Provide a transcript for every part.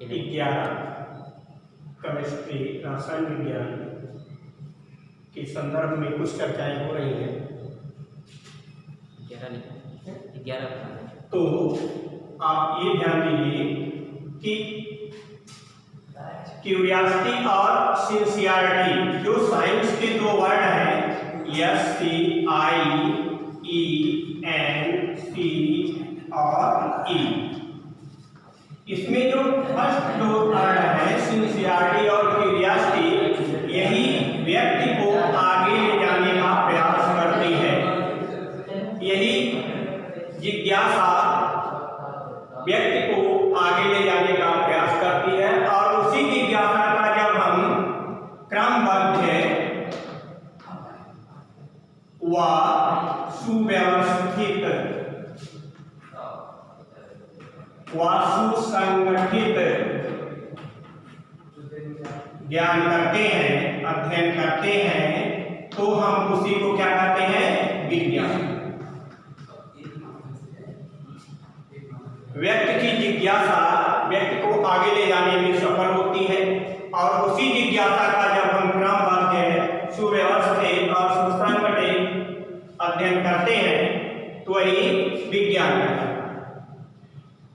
11 chemistry रसायन विज्ञान के संदर्भ में कुछ चर्चाएं हो रही हैं। 11 तो आप ये ध्यान दीजिए कि क्यूरियोसिटी और सिंसियरिटी जो साइंस के दो वर्ड हैं SCIENC और E, इसमें जो फर्स्ट दो वर्ड है सिंसियरिटी और क्यूरियोसिटी, यही व्यक्ति को आगे ले जाने का प्रयास करती है। यही जिज्ञासा व्यक्ति को आगे ले जाने का प्रयास करती है और उसी जिज्ञासा का जब हम क्रमबद्ध व सुव्यवस्थित व सुसंगठित ज्ञान करते हैं, अध्ययन करते हैं, तो हम उसी को क्या कहते हैं? विज्ञान। व्यक्ति की जिज्ञासा व्यक्ति को आगे ले जाने में सफल होती है और उसी जिज्ञासा का जब हम क्रमबद्ध सुव्यवस्थित और सुसंगठित अध्ययन करते हैं तो वही विज्ञान है।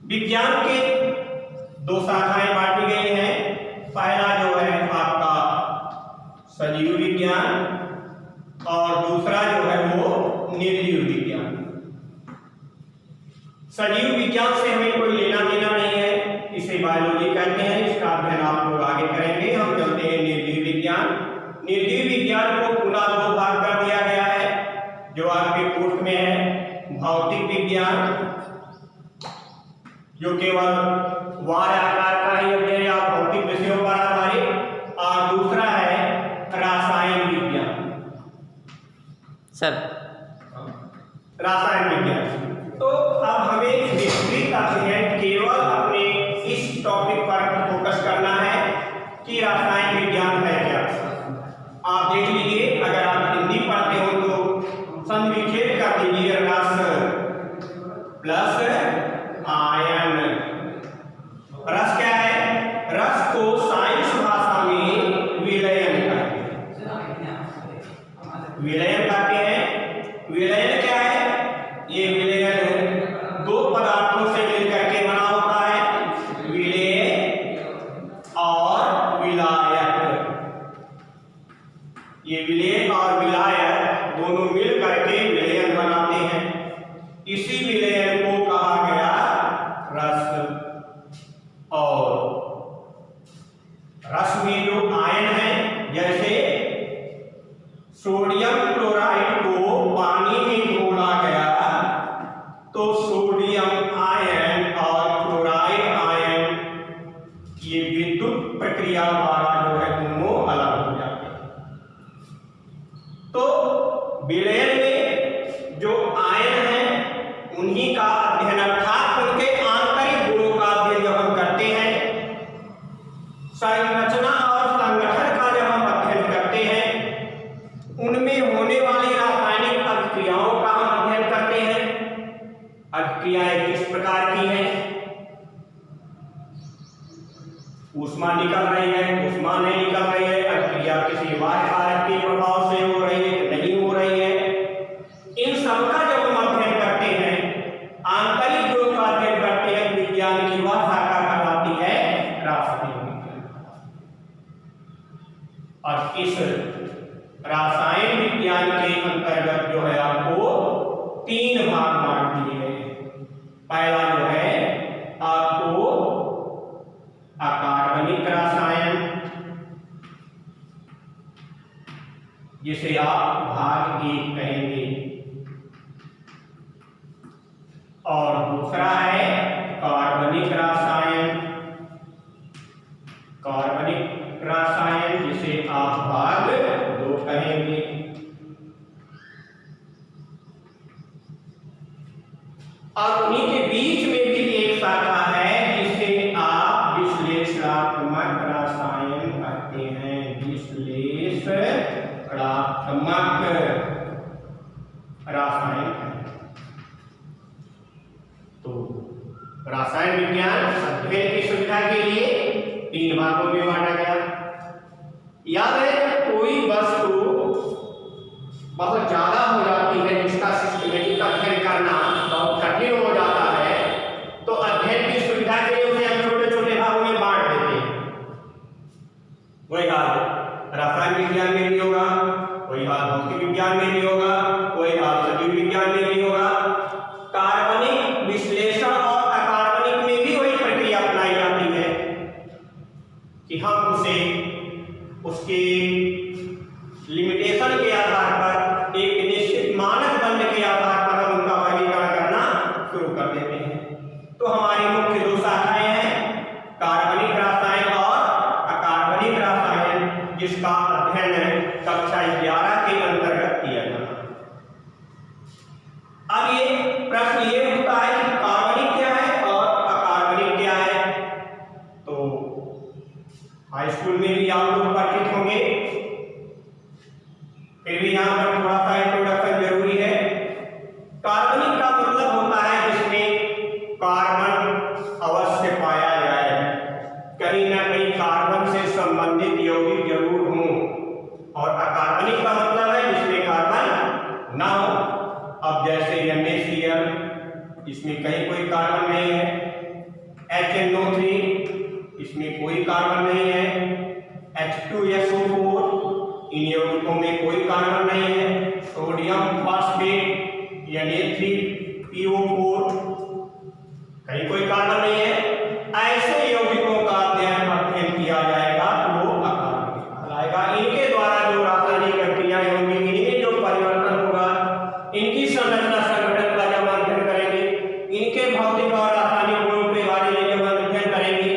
विज्ञान के दो शाखाएं बांटी गई हैं। पहला जो है आपका सजीव विज्ञान और दूसरा जो है वो निर्जीव विज्ञान। सजीव विज्ञान से हमें कोई लेना देना नहीं है, इसे बायोलॉजी कहते हैं, इसका अध्ययन आप लोग आगे करेंगे। हम चलते हैं निर्जीव विज्ञान। निर्जीव विज्ञान को पुनः दो भाग कर दिया गया है जो आपके कोर्स में है। भौतिक विज्ञान जो केवल वार आकार का ही अध्ययन या भौतिक विषयों पर आधारित, और दूसरा है रासायन विज्ञान। सर रासायन विज्ञान तो अब हमें विस्तृत अध्ययन केवल अपने इस टॉपिक पर फोकस करना है कि रासायन विज्ञान है क्या। आप देख लीजिए, अगर आप हिंदी पढ़ते हो तो संक्षेप कर दीजिए, रस प्लस आयन। रस क्या है? रस को साइंस भाषा में विलयन कहते हैं। विलयन कहते हैं। विलयन क्या है? ये विलयन दो पदार्थों से मिलकर के बना होता है, विलेय और विलायक। ये विलेय और विलायक दोनों मिल करके विलयन बनाते हैं। इसी विलयन को कहा गया रस। और रस में जो आयन है, जैसे सोडियम क्लोराइड को पानी में घोला गया तो सोडियम आयन और क्लोराइड आयन ये विद्युत प्रक्रिया द्वारा जो है दोनों अलग हो जाते हैं। तो विलयन में जो आयन है उन्हीं का अध्ययन अर्थात उनके आंतरिक गुणों का अध्ययन जब हम करते हैं, संरचना और संगठन का जब हम अध्ययन करते हैं, उनमें होने वाली रासायनिक अभिक्रियाओं का हम अध्ययन करते हैं। अभिक्रियाएं किस प्रकार की हैं? ऊष्मा निकल रही है, ऊष्मा नहीं निकल रही है, अभिक्रिया किसी बाह्य कारक के प्रभाव से हो रही है, नहीं हो रही है। इन सब का जब हम अध्ययन करते हैं, आंतरिक गुणों का अध्ययन करते हैं, विज्ञान की वह शाखा कहलाती है रासायनिक विज्ञान। और इस रासायन विज्ञान के अंतर्गत जो है आपको तीन भाग बांट दिए गए हैं। पहला जो है आपको अकार्बनिक रसायन, जिसे आप भाग 1 कहेंगे, और दूसरा है कार्बनिक रसायन। कार्बनिक रसायन जिसे आप भाग 2 कहेंगे। और उन्हीं के बीच में भी एक शाखा है जिसे आप विश्लेषणात्मक रसायन कहते हैं। विश्लेषणात्मक रसायन। तो रासायन विज्ञान अध्ययन की सुविधा के लिए 3 भागों में बांटा गया। याद है, कोई वस्तु बहुत ज्यादा हो जाती है जिसका सिस्टमेटिक अध्ययन करना बहुत कठिन हो जाता है, तो अध्ययन की सुविधा के लिए उसे हम छोटे छोटे भागों में बांट देते हैं। वही हाल रासायन विज्ञान में भी होगा, वही हाल भौतिक विज्ञान में भी होगा, वही हाल सजीव विज्ञान में भी होगा। कार्बनिक विश्लेषण और अकार्बनिक में भी वही प्रक्रिया अपनाई जाती है कि हम उसे उसके लिमिटेशन के आधार पर, एक निश्चित मानक बंध के आधार पर हम उनका वर्गीकरण करना शुरू कर देते हैं। तो हमारी मुख्य 2 शाखाएं हैं, कार्बनिक रसायन और अकार्बनिक रसायन, जिसका अध्ययन कक्षा 11 के अंतर्गत किया जाता है। अब ये प्रश्न ये होता है कि कार्बनिक क्या है और अकार्बनिक क्या है। तो हाई स्कूल में भी आप लोग परिचित होंगे, फिर भी यहाँ पर थोड़ा सा इंट्रोडक्शन जरूरी है। कार्बनिक का मतलब होता है जिसमें कार्बन अवश्य पाया जाए, कहीं ना कहीं कार्बन से संबंधित यौगिक जरूर हों, और अकार्बनिक का मतलब है जिसमें कार्बन ना हो। अब जैसे NaCl, इसमें कहीं कोई कार्बन नहीं है। HNO3, इसमें कोई कार्बन नहीं है। H2SO4, इन यौगिकों में कोई कार्बन नहीं है। सोडियम फॉस्फेट Na3PO4, कहीं कोई कार्बन नहीं है। ऐसे यौगिकों का अध्ययन किया जाएगा तो वो अकार्बनिक कहलाएगा। इनके द्वारा जो रासायनिक प्रक्रिया होगी, इनमें जो परिवर्तन होगा, इनकी संरचना संगठन का जब अध्ययन करेंगे, इनके भौतिक और रासायनिक गुणों के बारे में जब अध्ययन करेंगे,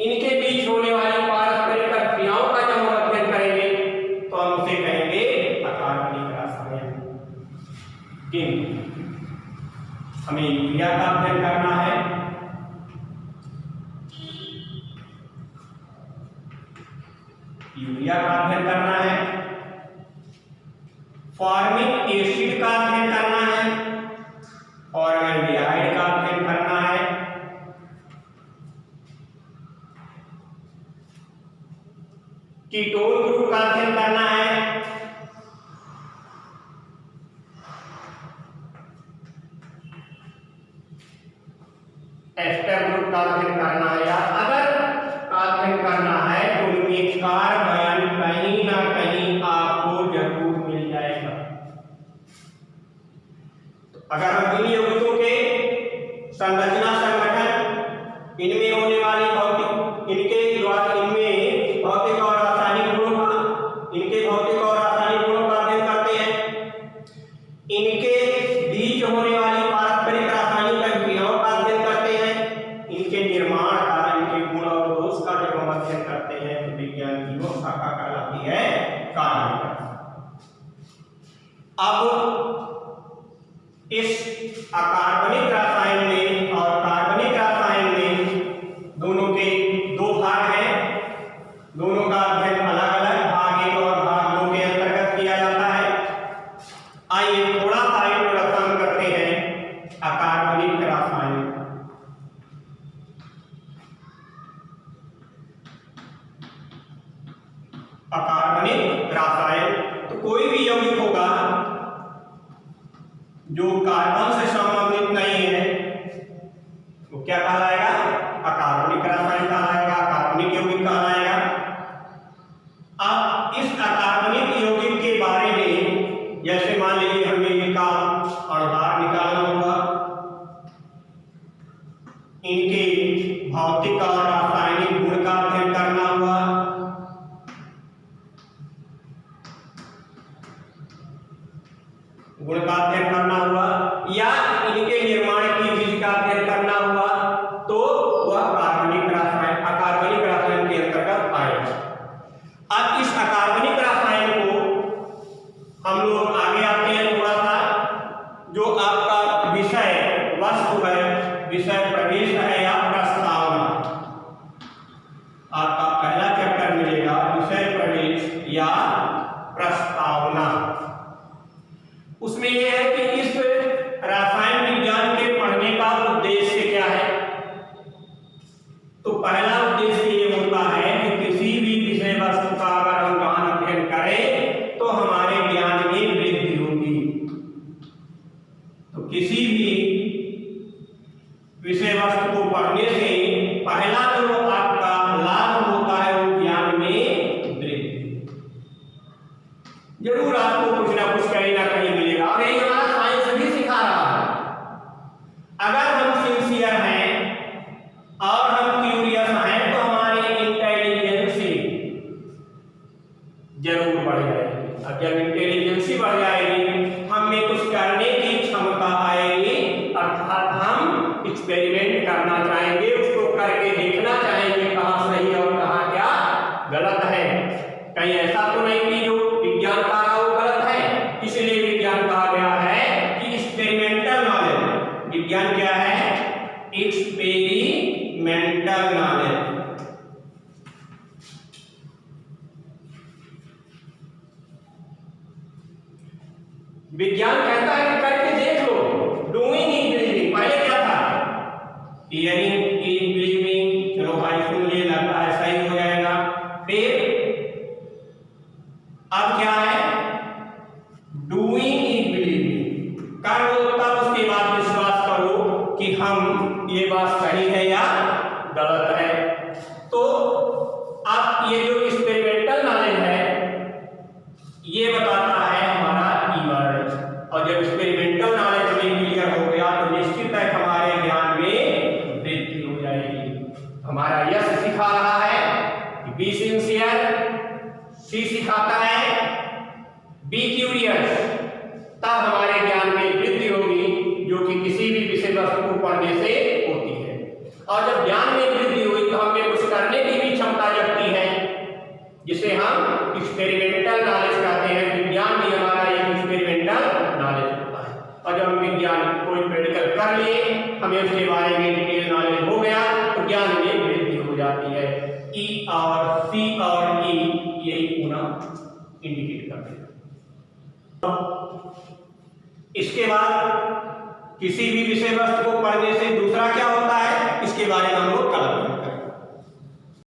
इनके बीच होने वाली पारस्परिक क्रियाओं का जब हम अध्ययन करेंगे, तो हम उसे कहेंगे अकार्बनिक रसायन। किंतु हमें यूरिया का अध्ययन करना है। यूरिया का अध्ययन करना है, फॉर्मिक एसिड का अध्ययन करना है, ऑर्गेनोल्डिहाइड का अध्ययन करना है, कीटोन ग्रुप का अध्ययन करना है, एस्टर ग्रुप का अध्ययन करना है, या अगर का अध्ययन करना है तो उनमें कार्बन कहीं ना कहीं आपको जरूर मिल जाएगा। तो अगर हम इन यौगिकों के संरचना संगठन, इनमें होने वाली भौतिक, इनके द्वारा इनमें भौतिक और रासायनिक गुणों का, इनके भौतिक और रासायनिक गुणों का अध्ययन करते हैं, इनके बीच होने वाली पारस्परिक रासायनिक क्रियाओं का अध्ययन करते हैं, इनके निर्माण का, इनके गुण और दोष का जब हम अध्ययन करते हैं, तो विज्ञान की वो शाखा कहलाती है कार्बनिक। अब इस अकार्बनिक रसायन में और कार्बनिक रसायन में दोनों के 2 भाग हैं, दोनों का अध्ययन अलग अलग भाग 1 और भाग 2 के अंतर्गत किया जाता है। आइए थोड़ा सा इंट्रोडक्शन करते हैं अकार्बनिक रसायन। अकार्बनिक रसायन तो कोई भी यौगिक होगा जो कार्बन से संबंधित नहीं है, वो क्या कहलाएगा? अकार्बनिक रसायन कहलाएगा, अकार्बनिक यौगिक कहलाएगा। अब इस अकार्बनिक यौगिक के बारे में, जैसे मान लीजिए हमें इनका अणुभार निकालना होगा, इनके भौतिक और रासायनिक गुण का अध्ययन करना हुआ, गुण का अध्ययन करना हुआ, या इनके निर्माण की विधि का अध्ययन करना हुआ, तो वह कार्बनिक रसायन, अकार्बनिक रसायन के अंतर्गत आएगा। अब इस अकार्बनिक रसायन को हम लोग आगे आते हैं थोड़ा सा, जो आपका विषय वस्तु है, विषय प्रवेश है या प्रस्तावना, आपका पहला चैप्टर मिलेगा विषय प्रवेश या प्रस्तावना। उसमें यह है कि इस रसायन विज्ञान के पढ़ने का उद्देश्य क्या है, पहला उद्देश्य ये होता है कि किसी भी विषय वस्तु का अगर हम गहन अध्ययन करें तो हमारे ज्ञान में वृद्धि होगी। तो किसी भी विषय वस्तु को पढ़ने से पहला जो आपका लाभ होता है वो ज्ञान में वृद्धि। जरूर आपको कुछ ना कुछ कहीं ना कहीं मिलेगा। और यही हमारा साइंस भी सिखा रहा है। अगर हम सिंसियर हैं और हम क्यूरियस हैं तो हमारी इंटेलिजेंसी जरूर बढ़ जाएगी। अब जब इंटेलिजेंसी बढ़ जाएगी, हम में कुछ करने की क्षमता आएगी, अर्थात हम एक्सपेरिमेंट करना चाहेंगे, उसको करके देखना चाहेंगे कहाँ सही और कहाँ क्या गलत है। कहीं ऐसा तो नहीं कि जो विज्ञान का वो गलत है, इसलिए विज्ञान कहा गया है कि एक्सपेरिमेंटल नॉलेज। विज्ञान क्या है? Experimental knowledge. विज्ञान कहता है कि करके देख लो, डूइंग इज बिलीविंग। पहले क्या था? हियरिंग इज बिलीविंग, चलो भाई सुन लिए, लगता है सही हो जाएगा। फिर अब क्या है? Doing is believing. कर लो, तब उसके बाद विश्वास करो कि हम ये बात सही है या गलत है। तो अब ये जो एक्सपेरिमेंटल नॉलेज है ये बताता है हमारा कीवर्ड। और जब एक्सपेरिमेंटल नॉलेज में क्लियर हो गया तो निश्चित है हमारे ज्ञान में वृद्धि हो जाएगी। हमारा यश सिखा रहा है कि बी सिंसियर, सी सिखाता है बी क्यूरियस, तब हमारे ज्ञान में वृद्धि होगी, जो कि किसी भी विषय वस्तु को पढ़ने से होती है। और जब ज्ञान में वृद्धि हुई तो हमें कुछ करने की भी क्षमता जगती है, जिसे हम एक्सपेरिमेंटल नॉलेज कहते हैं। विज्ञान भी हमारा एक एक्सपेरिमेंटल नॉलेज होता है। और जब हम विज्ञान कोई मेडिकल कर लिए, हमें उसके बारे में डिटेल नॉलेज हो गया तो ज्ञान में वृद्धि हो जाती है। ई और सी और ई यही पूरा इंडिकेट करते हैं। इसके बाद किसी भी विषय वस्तु को पढ़ने से दूसरा क्या होता है, इसके बारे में हम लोग कल